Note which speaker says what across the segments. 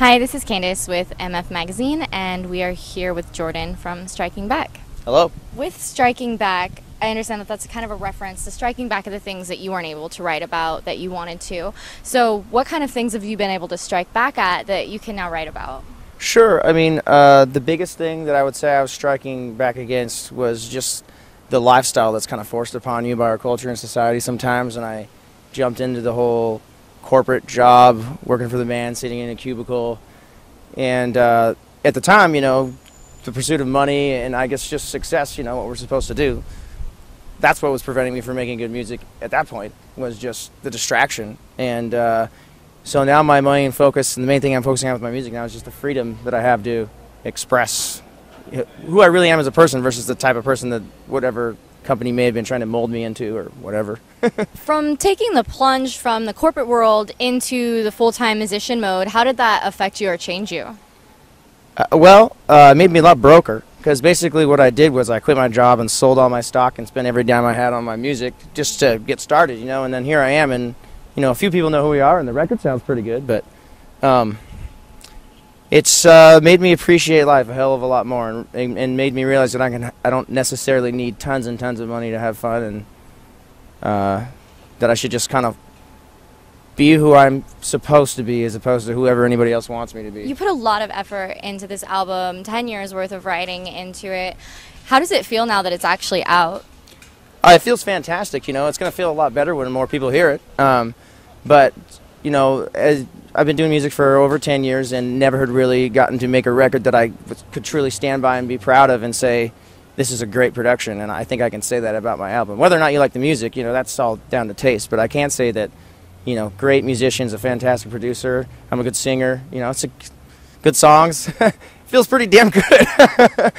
Speaker 1: Hi, this is Candace with MF Magazine, and we are here with Jordan from Striking Back.
Speaker 2: Hello.
Speaker 1: With Striking Back, I understand that that's kind of a reference to striking back at the things that you weren't able to write about that you wanted to. So what kind of things have you been able to strike back at that you can now write about?
Speaker 2: Sure. I mean, the biggest thing that I would say I was striking back against was just the lifestyle that's kind of forced upon you by our culture and society sometimes, and I jumped into the whole corporate job, working for the man, sitting in a cubicle, and at the time, the pursuit of money and I guess just success, what we're supposed to do, that's what was preventing me from making good music at that point, was just the distraction. And so now my main focus, and the main thing I'm focusing on with my music now, is just the freedom that I have to express who I really am as a person versus the type of person that whatever company may have been trying to mold me into or whatever.
Speaker 1: From taking the plunge from the corporate world into the full-time musician mode, how did that affect you or change you?
Speaker 2: It made me a lot broker, because basically what I did was I quit my job and sold all my stock and spent every dime I had on my music just to get started, and then here I am, and a few people know who we are and the record sounds pretty good, but it's made me appreciate life a hell of a lot more, and made me realize that I don't necessarily need tons and tons of money to have fun, and that I should just kind of be who I'm supposed to be as opposed to whoever anybody else wants me to be.
Speaker 1: You put a lot of effort into this album, 10 years worth of writing into it. How does it feel now that it's actually out?
Speaker 2: It feels fantastic. It's going to feel a lot better when more people hear it. But as I've been doing music for over 10 years and never had really gotten to make a record that I could truly stand by and be proud of and say, this is a great production, and I think I can say that about my album. Whether or not you like the music, that's all down to taste, but I can say that, great musicians, a fantastic producer, I'm a good singer, it's good songs. Feels pretty damn good.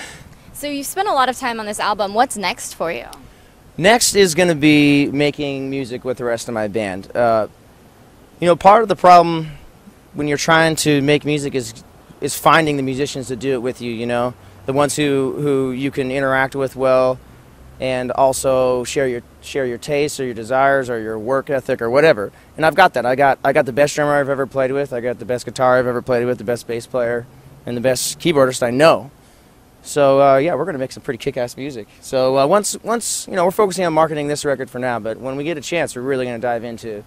Speaker 1: So you spent a lot of time on this album. What's next for you?
Speaker 2: Next is going to be making music with the rest of my band. Part of the problem when you're trying to make music is finding the musicians to do it with you, the ones who you can interact with well and also share your tastes or your desires or your work ethic or whatever. And I've got that. I got the best drummer I've ever played with. I got the best guitar I've ever played with, the best bass player, and the best keyboardist I know. So yeah, we're going to make some pretty kick-ass music. So once we're focusing on marketing this record for now, but when we get a chance, we're really going to dive into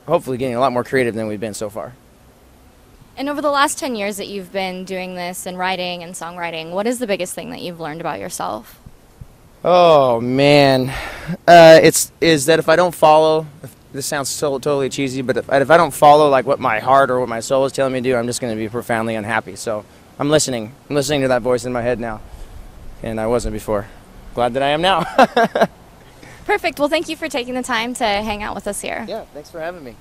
Speaker 2: hopefully getting a lot more creative than we've been so far.
Speaker 1: And over the last 10 years that you've been doing this and writing and songwriting, what is the biggest thing that you've learned about yourself?
Speaker 2: Oh, man. Is that if I don't follow, this sounds so totally cheesy, but if I don't follow like what my heart or what my soul is telling me to do, I'm just going to be profoundly unhappy. So I'm listening. I'm listening to that voice in my head now, and I wasn't before. Glad that I am now.
Speaker 1: Perfect. Well, thank you for taking the time to hang out with us here.
Speaker 2: Yeah, thanks for having me.